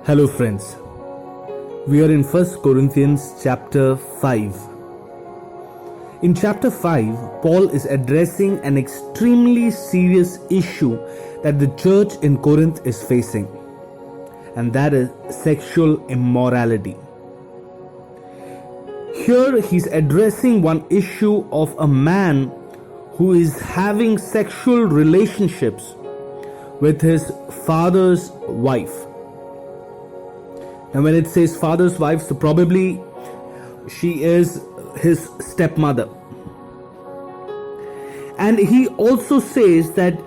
Hello friends, we are in 1 Corinthians chapter 5. In chapter 5, Paul is addressing an extremely serious issue that the church in Corinth is facing, and that is sexual immorality. Here he's addressing one issue of a man who is having sexual relationships with his father's wife. And when it says father's wife, so probably she is his stepmother. And he also says that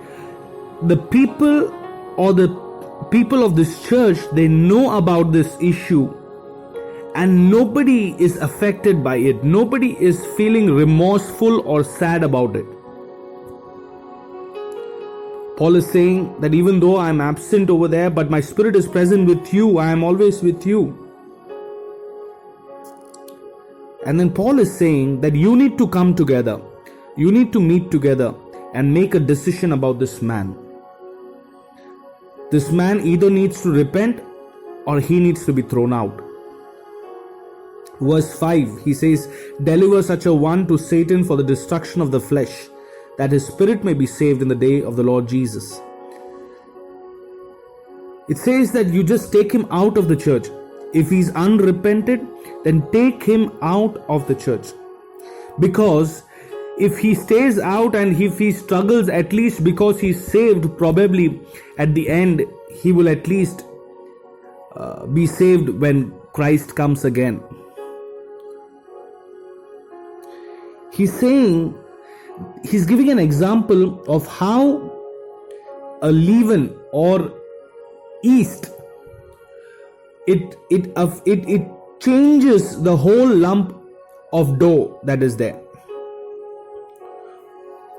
the people of this church, they know about this issue and nobody is affected by it. Nobody is feeling remorseful or sad about it. Paul is saying that even though I am absent over there, but my spirit is present with you. I am always with you. And then Paul is saying that you need to come together. You need to meet together and make a decision about this man. This man either needs to repent or he needs to be thrown out. Verse 5, he says, "Deliver such a one to Satan for the destruction of the flesh, that his spirit may be saved in the day of the Lord Jesus." It says that you just take him out of the church. If he's unrepented, then take him out of the church. Because if he stays out and if he struggles, at least because he's saved, probably at the end he will at least be saved when Christ comes again. He's giving an example of how a leaven or yeast, it changes the whole lump of dough that is there.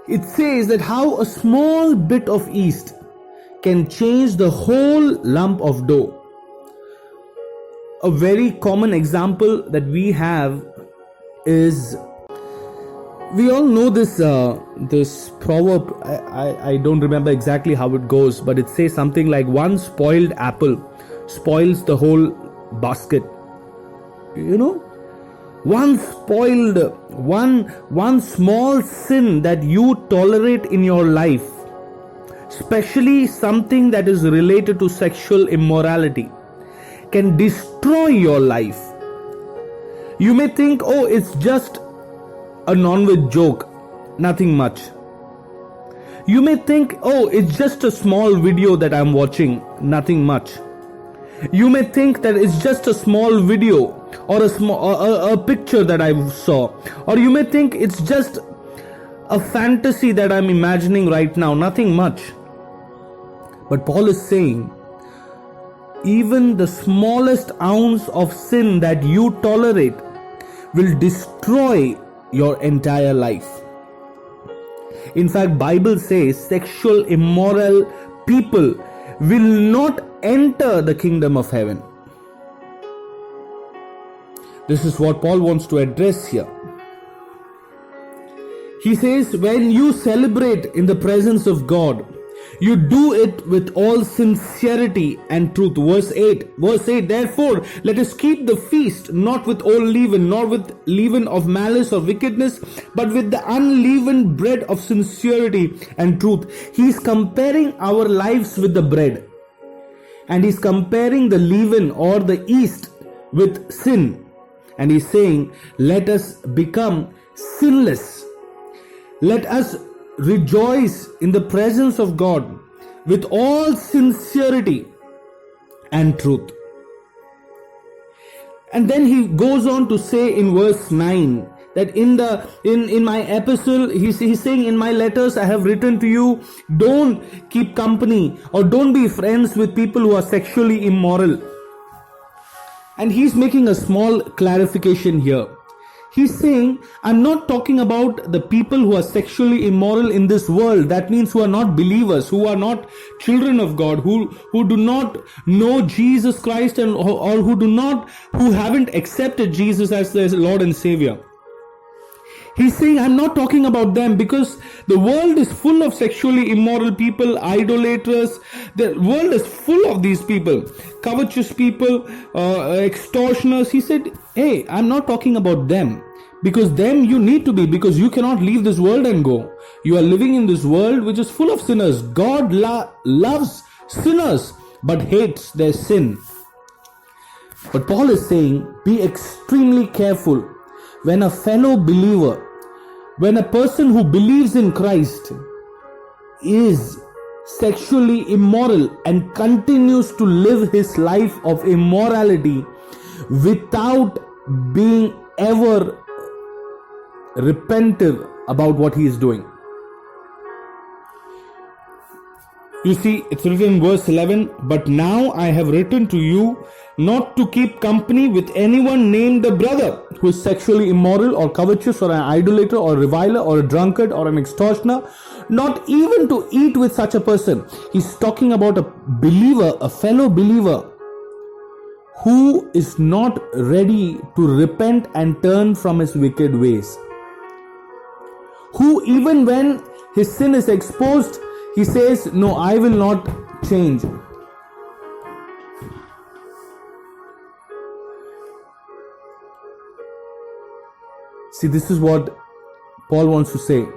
It says that how a small bit of yeast can change the whole lump of dough. A very common example that we have is, we all know this proverb. I don't remember exactly how it goes, but it says something like one spoiled apple spoils the whole basket. You know, one small sin that you tolerate in your life, especially something that is related to sexual immorality, can destroy your life. You may think, oh, it's just a non-veg joke, nothing much. You may think, oh, it's just a small video that I'm watching, nothing much. You may think that it's just a small video or a picture that I saw, or you may think it's just a fantasy that I'm imagining right now, nothing much. But Paul is saying, even the smallest ounce of sin that you tolerate will destroy your entire life. In fact, Bible says sexual immoral people will not enter the kingdom of heaven. This is what Paul wants to address here. He says, when you celebrate in the presence of God, you do it with all sincerity and truth. Verse 8, therefore, let us keep the feast, not with old leaven, nor with leaven of malice or wickedness, but with the unleavened bread of sincerity and truth. He is comparing our lives with the bread. And he's comparing the leaven or the yeast with sin. And he's saying, let us become sinless. Let us rejoice in the presence of God with all sincerity and truth. And then he goes on to say in verse 9 that in my epistle, he's saying, in my letters I have written to you, don't keep company or don't be friends with people who are sexually immoral. And he's making a small clarification here. He's saying, I'm not talking about the people who are sexually immoral in this world. That means who are not believers, who are not children of God, who do not know Jesus Christ or who haven't accepted Jesus as their Lord and Savior. He's saying, I'm not talking about them, because the world is full of sexually immoral people, idolaters. The world is full of these people, covetous people, extortioners. He said, hey, I'm not talking about them, because them you need to be, because you cannot leave this world and go. You are living in this world which is full of sinners. God loves sinners but hates their sin. But Paul is saying, be extremely careful when a fellow believer, when a person who believes in Christ is sexually immoral and continues to live his life of immorality without being ever repentive about what he is doing. You see, it's written in verse 11, but now I have written to you not to keep company with anyone named a brother who is sexually immoral or covetous or an idolater or a reviler or a drunkard or an extortioner, not even to eat with such a person. He's talking about a believer, a fellow believer, who is not ready to repent and turn from his wicked ways. Who, even when his sin is exposed, he says, no, I will not change. See, this is what Paul wants to say.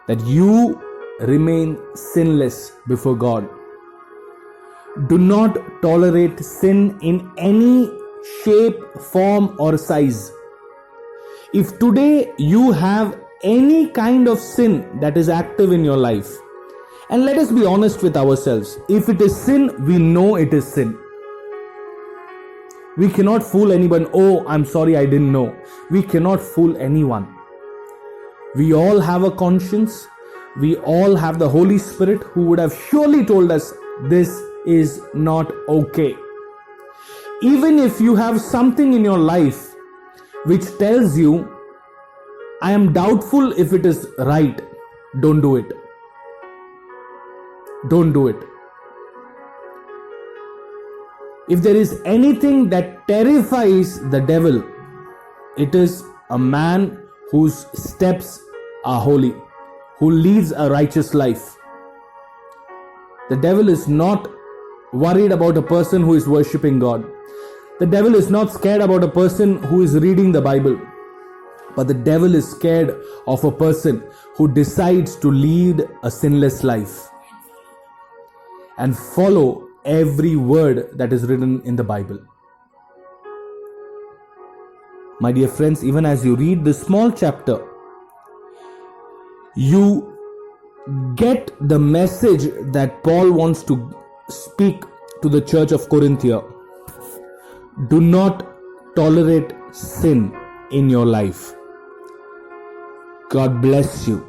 That you remain sinless before God. Do not tolerate sin in any shape, form, or size. If today you have any kind of sin that is active in your life, and let us be honest with ourselves, if it is sin, we know it is sin. We cannot fool anyone. Oh, I'm sorry, I didn't know. We cannot fool anyone. We all have a conscience. We all have the Holy Spirit who would have surely told us this is not okay. Even if you have something in your life which tells you, I am doubtful if it is right, don't do it. Don't do it. If there is anything that terrifies the devil, it is a man whose steps are holy, who leads a righteous life. The devil is not worried about a person who is worshipping God. The devil is not scared about a person who is reading the Bible. But the devil is scared of a person who decides to lead a sinless life and follow every word that is written in the Bible. My dear friends, even as you read this small chapter, you get the message that Paul wants to speak to the church of Corinth. Do not tolerate sin in your life. God bless you.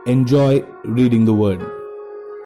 Enjoy reading the word.